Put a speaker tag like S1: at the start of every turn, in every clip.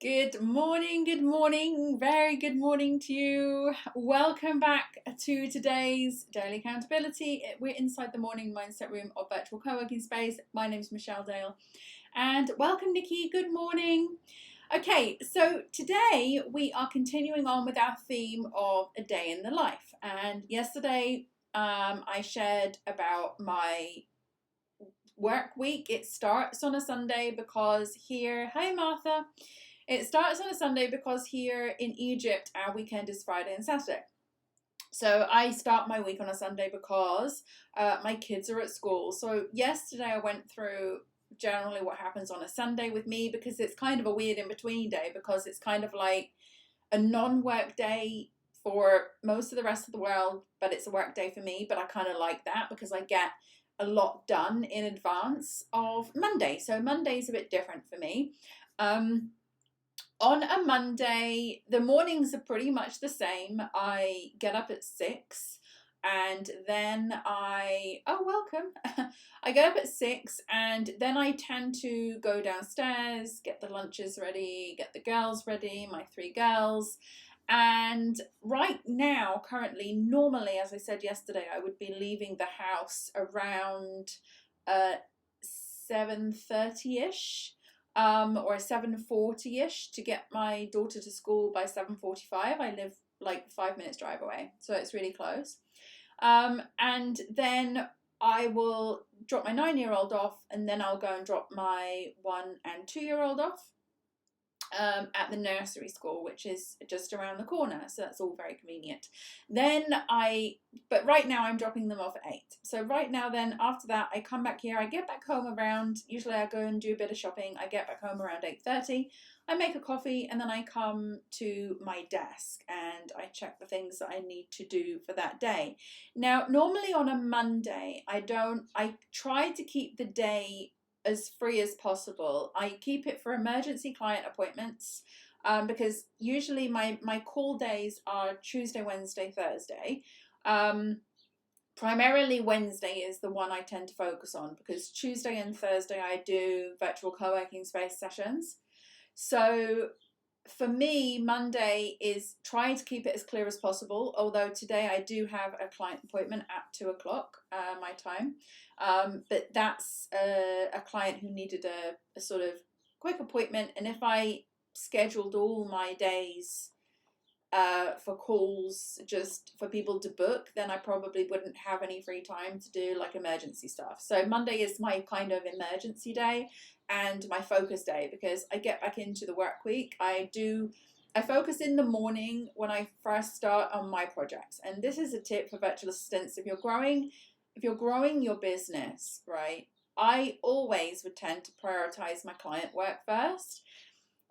S1: Good morning, very good morning to you. Welcome back to today's Daily Accountability. We're inside the morning mindset room of Virtual Co-working Space. My name is Michelle Dale and welcome Nikki, good morning. Okay, so today we are continuing on with our theme of a day in the life. And yesterday I shared about my work week. It starts on a Sunday because here, hi Martha. It starts on a Sunday because here in Egypt, our weekend is Friday and Saturday. So I start my week on a Sunday because my kids are at school. So yesterday I went through generally what happens on a Sunday with me because it's kind of a weird in-between day because it's kind of like a non-work day for most of the rest of the world, but it's a work day for me. But I kind of like that because I get a lot done in advance of Monday. So Monday's a bit different for me. On a Monday, the mornings are pretty much the same. I get up at 6 and then welcome. I get up at 6 and then I tend to go downstairs, get the lunches ready, get the girls ready, my 3 girls. And right now, currently, normally, as I said yesterday, I would be leaving the house around 7:30ish. Or 7:40ish to get my daughter to school by 7:45. I live like 5 minutes drive away, so it's really close. And then I will drop my 9-year-old off, and then I'll go and drop my 1 and 2-year-old off at the nursery school, which is just around the corner, so that's all very convenient. But right now I'm dropping them off at 8. So right now then, after that, I come back here, I get back home around, usually I go and do a bit of shopping, I get back home around 8:30, I make a coffee, and then I come to my desk and I check the things that I need to do for that day. Now, normally on a Monday, I try to keep the day as free as possible. I keep it for emergency client appointments because usually my call days are Tuesday, Wednesday, Thursday. Primarily Wednesday is the one I tend to focus on because Tuesday and Thursday I do virtual co-working space sessions. So for me, Monday is trying to keep it as clear as possible, although today I do have a client appointment at 2 o'clock my time. But that's a client who needed a sort of quick appointment, and if I scheduled all my days for calls just for people to book, then I probably wouldn't have any free time to do like emergency stuff. So Monday is my kind of emergency day and my focus day because I get back into the work week. I focus in the morning when I first start on my projects. And this is a tip for virtual assistants. If you're growing your business, right, I always would tend to prioritize my client work first.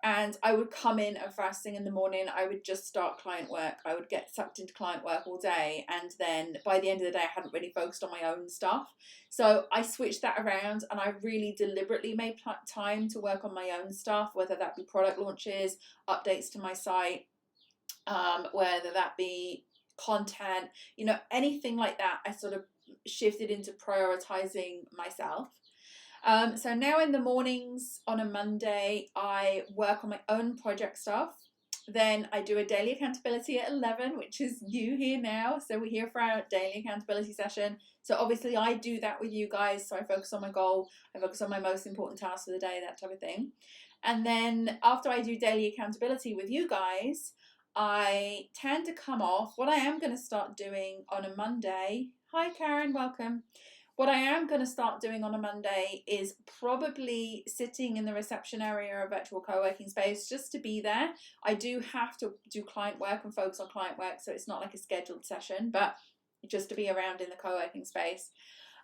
S1: And I would come in and first thing in the morning, I would just start client work. I would get sucked into client work all day. And then by the end of the day, I hadn't really focused on my own stuff. So I switched that around and I really deliberately made time to work on my own stuff, whether that be product launches, updates to my site, whether that be content, anything like that. I sort of shifted into prioritizing myself. So now in the mornings on a Monday, I work on my own project stuff. Then I do a daily accountability at 11, which is you here now. So we're here for our daily accountability session. So obviously I do that with you guys. So I focus on my goal. I focus on my most important tasks of the day, that type of thing. And then after I do daily accountability with you guys, I tend to come off. What I am going to start doing on a Monday. Hi Karen, welcome. What I am going to start doing on a Monday is probably sitting in the reception area of virtual co-working space just to be there. I do have to do client work and focus on client work, so it's not like a scheduled session, but just to be around in the co-working space.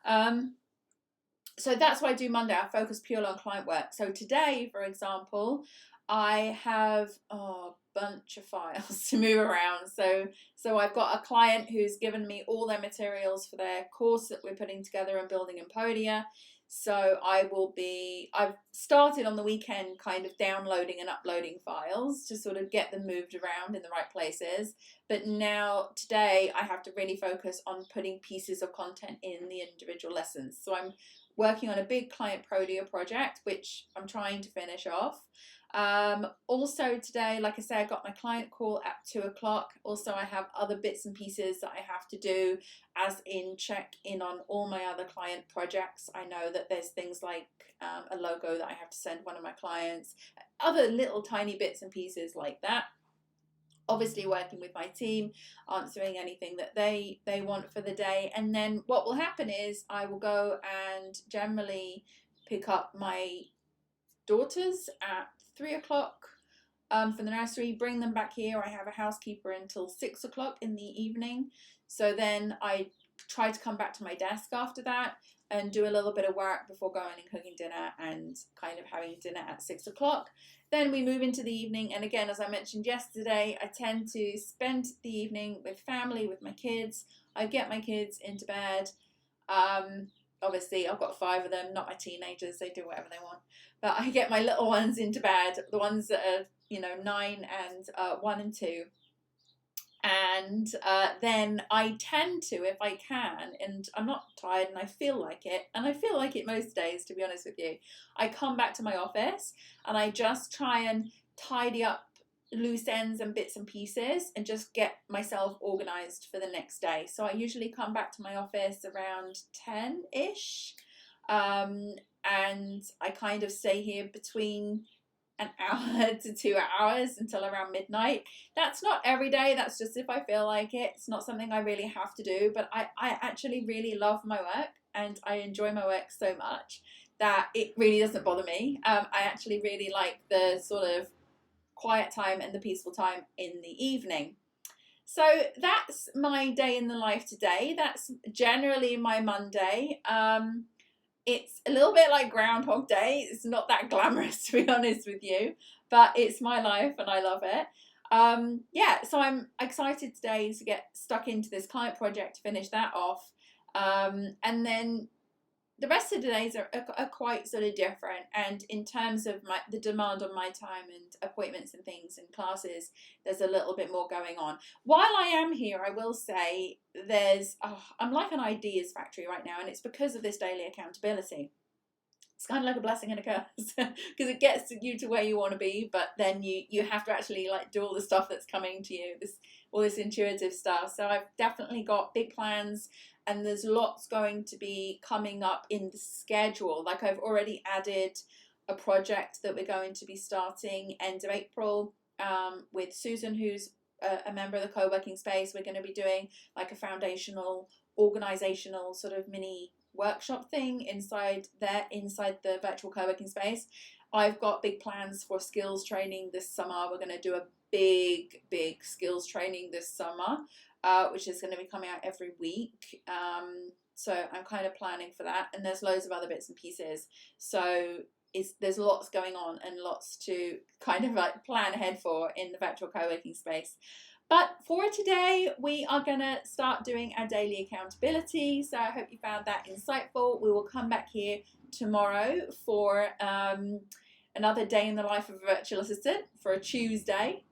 S1: So that's what I do Monday. I focus purely on client work. So today, for example, I have a bunch of files to move around. So I've got a client who's given me all their materials for their course that we're putting together and building in Podia. So I've started on the weekend kind of downloading and uploading files to sort of get them moved around in the right places. But now today I have to really focus on putting pieces of content in the individual lessons. So I'm working on a big client Prolia project, which I'm trying to finish off. Also today, like I say, I got my client call at 2 o'clock. Also, I have other bits and pieces that I have to do, as in check in on all my other client projects. I know that there's things like a logo that I have to send one of my clients, other little tiny bits and pieces like that. Obviously working with my team, answering anything that they want for the day. And then what will happen is I will go and generally pick up my daughters at 3 o'clock from the nursery, bring them back here. I have a housekeeper until 6 o'clock in the evening. So then I try to come back to my desk after that and do a little bit of work before going and cooking dinner and kind of having dinner at 6 o'clock. Then we move into the evening, and again, as I mentioned yesterday, I tend to spend the evening with family, with my kids. I get my kids into bed. Obviously, I've got 5 of them, not my teenagers, they do whatever they want. But I get my little ones into bed, the ones that are, 9 and 1 and 2. And then I tend to, if I can, and I'm not tired and I feel like it, and I feel like it most days, to be honest with you, I come back to my office and I just try and tidy up loose ends and bits and pieces and just get myself organized for the next day. So I usually come back to my office around 10-ish, and I kind of stay here between an hour to 2 hours until around midnight. That's not every day, that's just if I feel like it. It's not something I really have to do, but I actually really love my work and I enjoy my work so much that it really doesn't bother me. I actually really like the sort of quiet time and the peaceful time in the evening. So that's my day in the life today. That's generally my Monday. It's a little bit like Groundhog Day. It's not that glamorous, to be honest with you, but it's my life and I love it. So I'm excited today to get stuck into this client project, to finish that off. And then the rest of the days are quite sort of different. And in terms of the demand on my time and appointments and things and classes, there's a little bit more going on. While I am here, I will say I'm like an ideas factory right now, and it's because of this daily accountability. It's kind of like a blessing and a curse because it gets you to where you want to be, but then you have to actually do all the stuff that's coming to you, all this intuitive stuff. So I've definitely got big plans, and there's lots going to be coming up in the schedule. Like I've already added a project that we're going to be starting end of April with Susan, who's a member of the co-working space. We're going to be doing like a foundational organizational sort of mini workshop thing inside the virtual co-working space. I've got big plans for skills training this summer. We're going to do a big skills training this summer, which is going to be coming out every week. So I'm kind of planning for that, and there's loads of other bits and pieces. So there's lots going on and lots to kind of plan ahead for in the virtual co-working space. But for today, we are going to start doing our daily accountability. So I hope you found that insightful. We will come back here tomorrow for another day in the life of a virtual assistant for a Tuesday.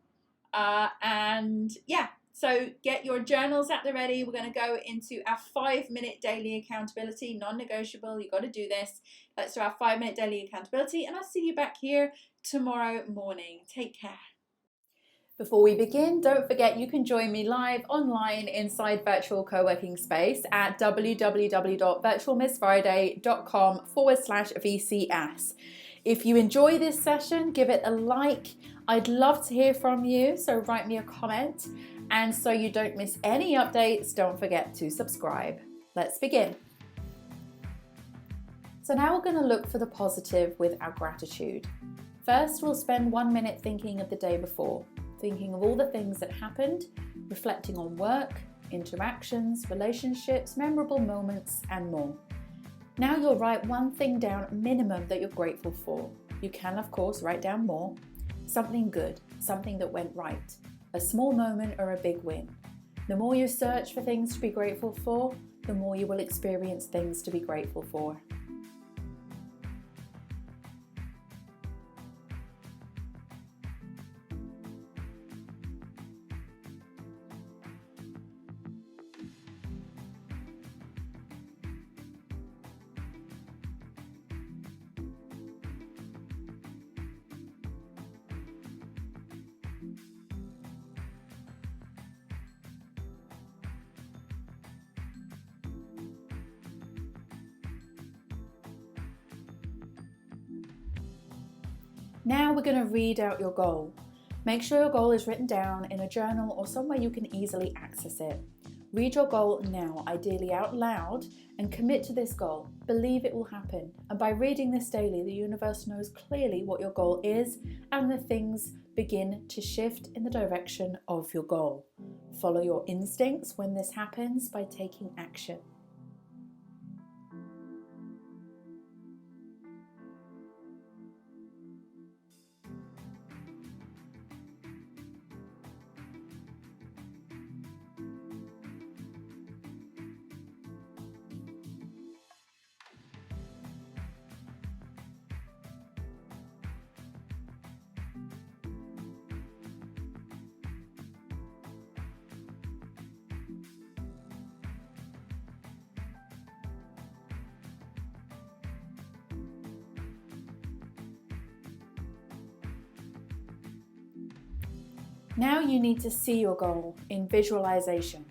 S1: So get your journals at the ready. We're going to go into our 5-minute daily accountability, non-negotiable. You've got to do this. Let's do our 5-minute daily accountability, and I'll see you back here tomorrow morning. Take care. Before we begin, don't forget you can join me live online inside Virtual Co-working Space at www.virtualmissfriday.com/VCS. If you enjoy this session, give it a like. I'd love to hear from you, so write me a comment. And so you don't miss any updates, don't forget to subscribe. Let's begin. So now we're going to look for the positive with our gratitude. First, we'll spend 1 minute thinking of the day before, thinking of all the things that happened, reflecting on work, interactions, relationships, memorable moments, and more. Now you'll write one thing down minimum that you're grateful for. You can, of course, write down more. Something good, something that went right, a small moment or a big win. The more you search for things to be grateful for, the more you will experience things to be grateful for. Now we're going to read out your goal. Make sure your goal is written down in a journal or somewhere you can easily access it. Read your goal now, ideally out loud, and commit to this goal. Believe it will happen. And by reading this daily, the universe knows clearly what your goal is, and the things begin to shift in the direction of your goal. Follow your instincts when this happens by taking action. Now you need to see your goal in visualization.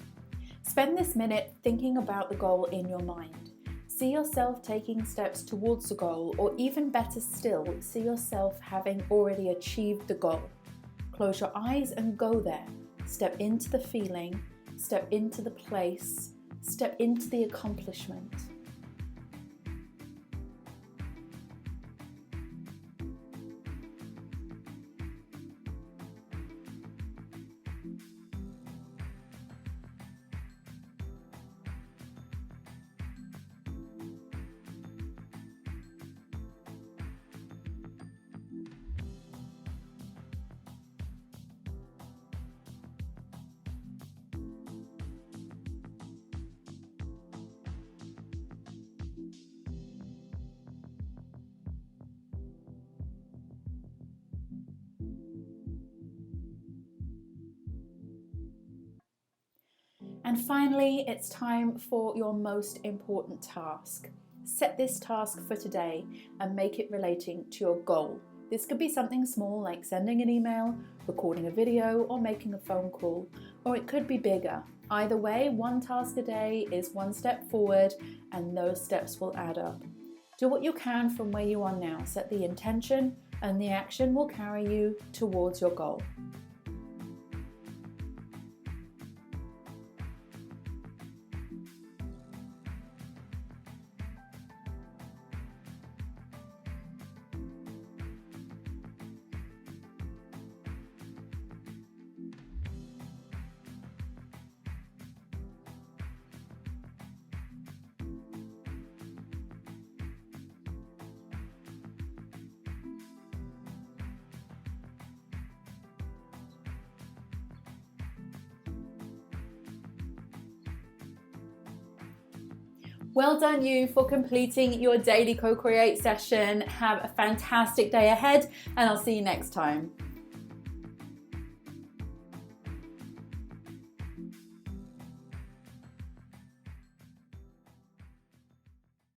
S1: Spend this minute thinking about the goal in your mind. See yourself taking steps towards the goal, or even better still, see yourself having already achieved the goal. Close your eyes and go there. Step into the feeling, step into the place, step into the accomplishment. And finally, it's time for your most important task. Set this task for today and make it relating to your goal. This could be something small like sending an email, recording a video, or making a phone call, or it could be bigger. Either way, one task a day is one step forward, and those steps will add up. Do what you can from where you are now. Set the intention, and the action will carry you towards your goal. Well done you for completing your daily co-create session. Have a fantastic day ahead, and I'll see you next time.